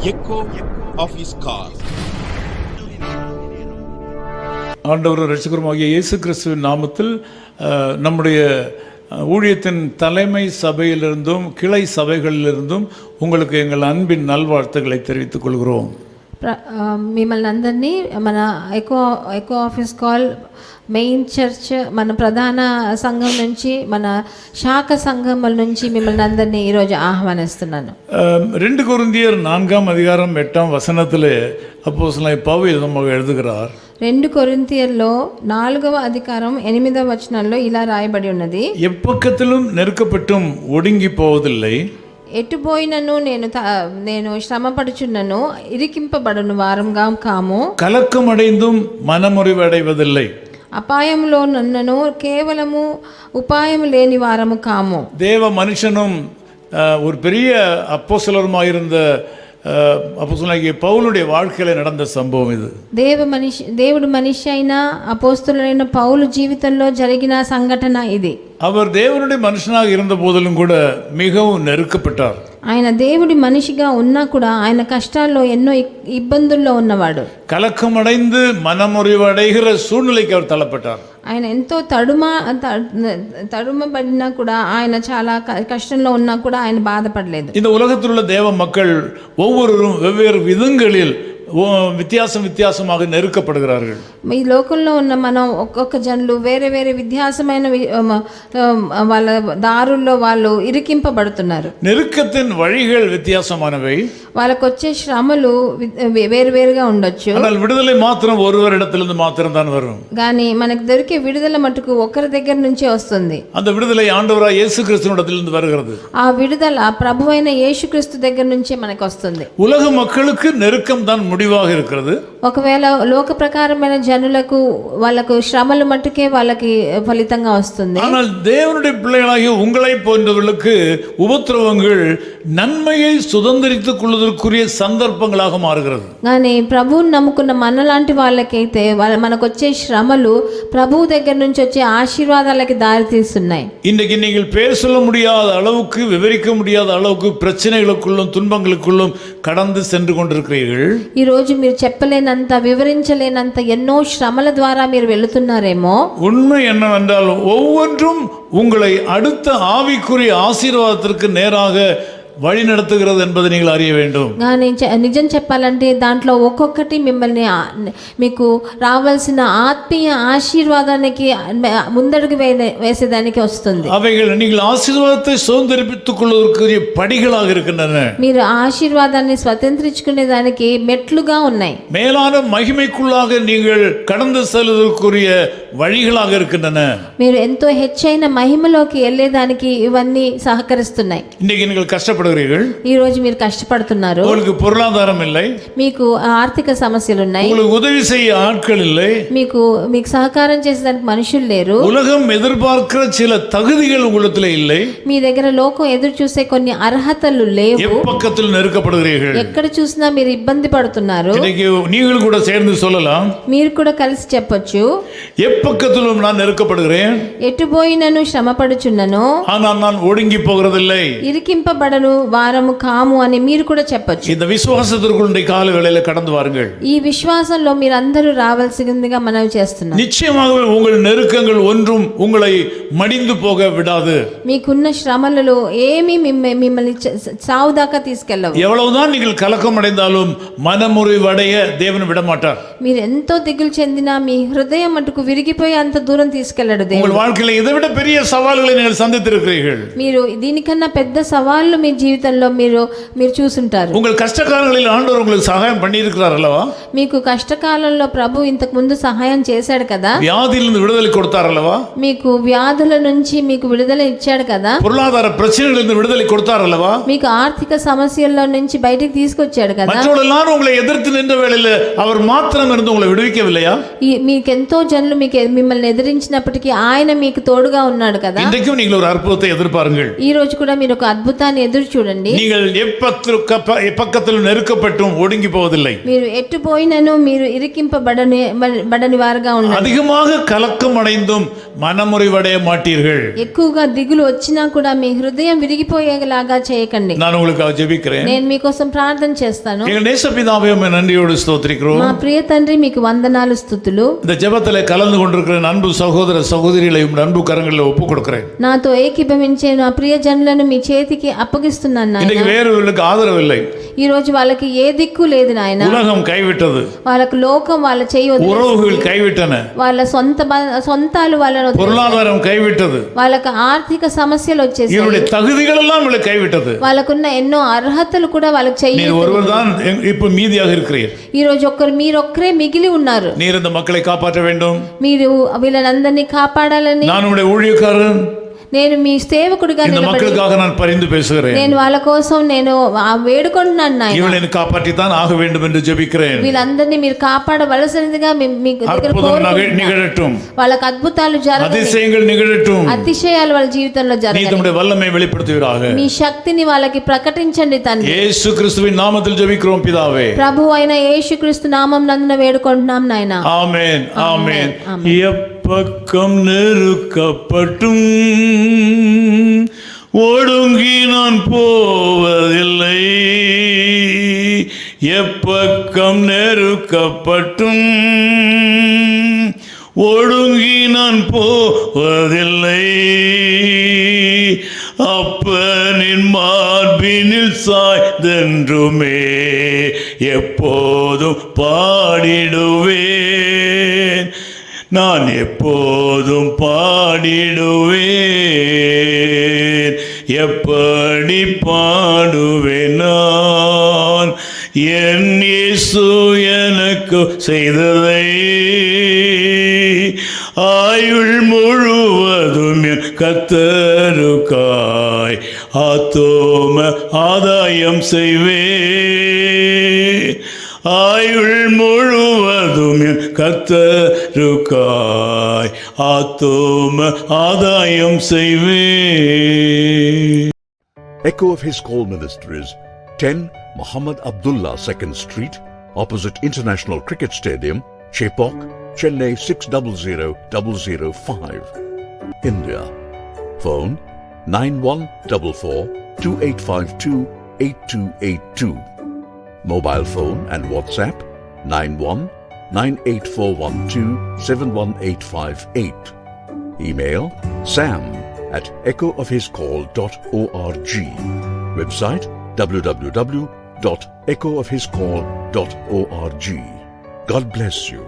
echo of his call. ஆண்டவரும் இரட்சகருமாகிய இயேசு கிறிஸ்துவின் நாமத்தில் நம்முடைய ஊழியத்தின் தலைமை சபையிலிருந்தும் கிளை சபைகளிலிருந்தும் உங்களுக்கு எங்கள் அன்பின் நல்வாழ்த்துக்களை தெரிவித்துக் கொள்கிறோம். మిమ్మల్ని అందరినీ మన ఎకో ఆఫీస్ కాల్ మెయిన్ చర్చ్ మన ప్రధాన సంఘం నుంచి మన శాఖ సంఘముల నుంచి మిమ్మల్ని అందరినీ ఈరోజు ఆహ్వానిస్తున్నాను. 2 கொரிந்தியர் 4:8 அப்போஸ்தலனாகிய பவுல் நமக்கு எழுதுகிறார். 2 కొరింథీయుల్లో 4వ అధికారం 8వ వచనంలో ఇలా రాయబడి ఉన్నది, எப்பக்கத்திலும் நெருக்கப்பட்டும் ஒடுங்கி போவதில்லை, ఎటుపోయినను నేను శ్రమపడుచున్నను ఇరికింపబడను వారంగా కాము, கலக்கமடைந்தும் மனமுறிவடைவதில்லை, అపాయంలో నన్నను కేవలము ఉపాయము లేని వారము కాము. தேவ மனுஷனும் ஒரு பெரிய அப்போஸ்தலருமாயிருந்த அப்போஸ்தலனாகிய பவுலுடைய வாழ்க்கையில நடந்த சம்பவம் இது. దేవుడు మనిషి అయిన అపోస్తలుడైన పౌలు జీవితంలో జరిగిన సంఘటన ఇది. அவர் தேவனுடைய மனுஷனாக இருந்த போதிலும் கூட மிகவும் நெருக்கப்பட்டார். ఆయన దేవుడి మనిషిగా ఉన్నా కూడా ఆయన కష్టాల్లో ఎన్నో ఇబ్బందుల్లో ఉన్నవాడు. கலக்கமடைந்து மனமுறிவடைகிற சூழ்நிலைக்கு அவர் தள்ளப்பட்டார். ఆయన ఎంతో తడుమబడినా కూడా ఆయన చాలా కష్టంలో ఉన్నా కూడా ఆయన బాధపడలేదు. இந்த உலகத்தில் உள்ள தேவ மக்கள் ஒவ்வொருவரும் வெவ்வேறு விதங்களில் வித்தியாசமாக நெருக்கப்படுகிறார்கள். ఈ లోకంలో ఉన్న మనం ఒక్కొక్క జనులు వేరే వేరే వ్యత్యాసమైన వాళ్ళ దారుల్లో వాళ్ళు ఇరికింపబడుతున్నారు. நெருக்கத்தின் வழிகள் வித்தியாசமானவை, వాళ్ళకు వచ్చే శ్రమలు వేరువేరుగా ఉండొచ్చు. ஆனால் விடுதலை மாத்திரம் ஒருவரிடத்திலிருந்து மாத்திரம் தான் வரும். కానీ మనకు దొరికే విడుదల మటుకు ఒకరి దగ్గర నుంచే వస్తుంది. அந்த விடுதலை ஆண்டவராகிய இயேசு கிறிஸ்துவிடத்திலிருந்து வருகிறது. ఆ విడుదల ప్రభువైన యేసుక్రీస్తు దగ్గర నుంచే మనకు వస్తుంది. உலக மக்களுக்கு நெருக்கம் தான் முடிவாக இருக்கிறது. ఒకవేళ లోక ప్రకారమైన జనులకు వాళ్ళకు శ్రమలు మట్టుకే వాళ్ళకి ఫలితంగా వస్తుంది. ஆனால் தேவனுடைய பிள்ளைகளாகிய உங்களை போன்றவர்களுக்கு உபத்திரவங்கள் நன்மையை சுதந்திரித்துக் கொள்வதற்குரிய சந்தர்ப்பங்களாக மாறுகிறது. కానీ ప్రభువుని నమ్ముకున్న మనలాంటి వాళ్ళకైతే మనకు వచ్చే శ్రమలు ప్రభువు దగ్గర నుంచి వచ్చే ఆశీర్వాదాలకి దారి తీస్తున్నాయి. இன்றைக்கு நீங்கள் பேர் சொல்ல முடியாத அளவுக்கு, விவரிக்க முடியாத அளவுக்கு பிரச்சனைகளுக்குள்ளும் துன்பங்களுக்குள்ளும் கடந்து சென்று கொண்டிருக்கிறீர்கள். ఈ రోజు మీరు చెప్పలేనంత వివరించలేనంత ఎన్నో శ్రమల ద్వారా మీరు వెళుతున్నారేమో. உண்மை என்னவென்றால் ஒவ்வொன்றும் உங்களை அடுத்த ஆவிக்குரிய ஆசீர்வாதத்திற்கு நேராக வழி நடத்துகிறது என்பதை நீங்கள் அறிய வேண்டும். కానీ నిజం చెప్పాలంటే దాంట్లో ఒక్కొక్కటి మిమ్మల్ని మీకు రావాల్సిన ఆత్మీయ ఆశీర్వాదానికి ముందడుగు వేసేదానికి వస్తుంది. அவைகள் நீங்கள் ஆசீர்வாதத்தை சுதந்திரித்துக் கொள்வதற்குரிய படிகளாக இருக்கின்றன. మీరు ఆశీర్వాదాన్ని స్వతంత్రించుకునే దానికి మెట్లుగా ఉన్నాయి. மேலான மகிமைக்குள்ளாக நீங்கள் கடந்து செல்வதற்குரிய வழிகளாக இருக்கின்றன. మీరు ఎంతో హెచ్చైన మహిమలోకి వెళ్ళేదానికి ఇవన్నీ సహకరిస్తున్నాయి. இன்னைக்கு நீங்கள் கஷ்டப்படுகிறீர்கள், ఈ రోజు మీరు కష్టపడుతున్నారు, உங்களுக்கு பொருளாதாரம் இல்லை, మీకు ఆర్థిక సమస్యలు ఉన్నాయి, உங்களுக்கு ఉదவி செய்ய ஆட்கள் இல்லை, మీకు సహకారం చేసేదానికి మనుషులు లేరు, உலகம் எதிர்பார்க்கிற சில தகுதிகள் உங்களிடத்தில் இல்லை, మీ దగ్గర లోకం ఎదురు చూసే కొన్ని అర్హతలు లేవు, எப்பக்கத்தில் நெருக்கப்படுகிறீர்கள். ఎక్కడ చూసినా మీరు ఇబ్బంది పడుతున్నారు. இன்னைக்கு நீங்கள் கூட சேர்ந்து சொல்லலாம், మీరు కూడా కలిసి చెప్పొచ్చు, எப்பக்கத்திலும் நான் நெருக்கப்படுகிறேன், ఎటుపోయినను శ్రమపడుచున్నను, ஆனால் நான் ஒடுங்கி போகிறதில்லை, ఇరికింపబడను వారము కాము అని మీరు కూడా చెప్పొచ్చు. இந்த விசுவாசத்திற்குள் இன்றைய கால வேளையில கடந்து வாருங்கள். ఈ విశ్వాసంలో మీరు అందరూ రావాల్సిందిగా మనవి చేస్తున్నాను. நிச்சயமாகவே உங்கள் நெருக்கங்கள் ஒன்றும் உங்களை மடிந்து போக விடாது. మీకున్న శ్రమలలో ఏమీ మిమ్మల్ని చావు దాకా తీసుకెళ్ళవు. எவ்வளவுதான் நீங்கள் கலக்கம் அடைந்தாலும் மனமுறிவடைய தேவன் விட மாட்டார். మీరు ఎంతో దిగులు చెందినా మీ హృదయం మటుకు విరిగిపోయి అంత దూరం తీసుకెళ్ళడు దేవుడు. உங்கள் வாழ்க்கையில இதை விட பெரிய சவால்களை நீங்கள் சந்தித்திருக்கிறீர்கள். మీరు దీనికన్నా పెద్ద సవాళ్ళు మీ జీవితంలో మీరు చూసుంటారు. உங்கள் கஷ்டகாலங்களில் ஆண்டவர் உங்களுக்கு சகாயம் பண்ணி இருக்கிறார் அல்லவா? మీకు కష్టకాలంలో ప్రభు ఇంతకు ముందు సహాయం చేశాడు కదా. வியாதியிலிருந்து விடுதலை கொடுத்தார் அல்லவா? మీకు వ్యాధుల నుంచి మీకు విడుదల ఇచ్చాడు కదా. பொருளாதார பிரச்சனைகளிலிருந்து விடுதலை கொடுத்தார் அல்லவா? మీకు ఆర్థిక సమస్యల్లో నుంచి బయటికి తీసుకొచ్చాడు కదా. மற்றவர்கள் உங்களை எதிர்த்து நின்ற வேளையில் அவர் மாத்திரம் இருந்து உங்களை விடுவிக்கவில்லையா? మీకెంతో జనులు మిమ్మల్ని ఎదిరించినప్పటికీ ఆయన మీకు తోడుగా ఉన్నాడు కదా. இன்றைக்கும் நீங்கள் ஒரு அற்புதத்தை எதிர்பாருங்கள். ఈ రోజు కూడా మీరు ఒక అద్భుతాన్ని ఎదురు చూడండి. நீங்கள் எப்பக்கத்தில் நெருக்கப்பட்டும் ஒடுங்கி போவதில்லை. మీరు ఎట్టుపోయినను మీరు ఇరికింపబడని వారుగా ఉన్నారు. அதிகமாக கலக்கம் அடைந்தும் மனமுறிவடைய மாட்டீர்கள். ఎక్కువగా దిగులు వచ్చినా కూడా మీ హృదయం విరిగిపోయేలాగా చేయకండి. நான் உங்களுக்காக ஜெபிக்கிறேன். నేను మీకోసం ప్రార్థన చేస్తాను. எங்கள் நேசபிதாவே உம்மை நன்றியோடு ஸ்தோத்திரிக்கிறோம். మా ప్రియ తండ్రి మీకు వందనాలు స్తుతులు. இந்த ஜெபத்திலே கலந்து கொண்டிருக்கிற அன்பு சகோதர சகோதரிகளை உம் அன்பு கரங்களில் ஒப்புக் கொடுக்கிறேன். నాతో ఏకీభవించే నా ప్రియ జనులను మీ చేతికి అప్పగిస్తున్నాను నాయనా. இன்னைக்கு வேறொருவருக்கு ஆதரவு இல்லை. ఈ రోజు వాళ్ళకి ఏ దిక్కు లేదు నాయనా. உலகம் கைவிட்டது. వాళ్ళకు లోకం వాళ్ళ చేయి వదిలేసింది. உறவுகள் கைவிட்டன. వాళ్ళ సొంతాలు వాళ్ళను వదిలేశాయి. பொருளாதாரம் கைவிட்டது. వాళ్ళకి ఆర్థిక సమస్యలు వచ్చేసాయి. இவருடைய தகுதிகள் எல்லாம் இவளை கைவிட்டது. వాళ్ళకున్న ఎన్నో అర్హతలు కూడా వాళ్ళకి చెయ్యి. நீர் ஒருவர் தான் இப்ப மீதியாக இருக்கிறீர். ఈ రోజు మీరొక్కరే మిగిలి ఉన్నారు. நீர் இந்த மக்களை காப்பாற்ற வேண்டும். మీరు వీళ్ళందరినీ కాపాడాలని. நான் உங்களுடைய ஊழியக்காரன். నేను మీ సేవకుడిగా இந்த மக்களுக்காக நான் பரிந்து பேசுகிறேன். నేను వాళ్ళ కోసం నేను వేడుకుంటున్నాను నాయనా. இவளை காப்பாற்றித்தான் ஆக வேண்டும் என்று ஜெபிக்கிறேன். వీళ్ళందరినీ మీరు కాపాడవలసినదిగా మీకు దగ్గర நிகழட்டும். వాళ్ళకి అద్భుతాలు జరగాలి. அதிசயங்கள் நிகழட்டும். అతిశయాలు వాళ్ళ జీవితంలో జరగాలి. நீ தம்முடைய வல்லமை வெளிப்படுத்துவீராக. మీ శక్తిని వాళ్ళకి ప్రకటించండి తండ్రి. యేసు கிறிஸ்துவின் நாமத்தில் ஜெபிக்கிறோம் பிதாவே. ప్రభువు అయిన యేసుక్రీస్తు నామం నందున వేడుకుంటున్నాం నాయనా. ஆமென் ஆமென். எப்பக்கம் நெருக்கப்பட்டும் ஒடுங்கி நான் போவதில்லை. எப்பக்கம் நெருக்கப்பட்டும் ஒடுங்கி நான் போவதில்லை. அப்பனின் மார்பினில் சாய்ந்தென்றுமே எப்போதும் பாடிடுவேன். நான் எப்போதும் பாடிடுவேன். எப்படி பாடுவேன் நான் என் இயேசு எனக்கு செய்ததை. ஆயுள் முழுவதும் என் கர்த்தருக்காய் ஆத்தும ஆதாயம் செய்வேன். ஆயுள் முழுவதும் என் கர்த்தருக்காய் ஆத்தும ஆதாயம் செய்வேன். Echo of His Call Ministries, 10 Muhammad Abdullah 2nd Street, opposite International Cricket Stadium, Chepauk, Chennai 600005, India. Phone 9144-2852-8282. Mobile phone and WhatsApp 91-98412-71858. Email sam@echoofhiscall.org. Website www.echoofhiscall.org. God bless you.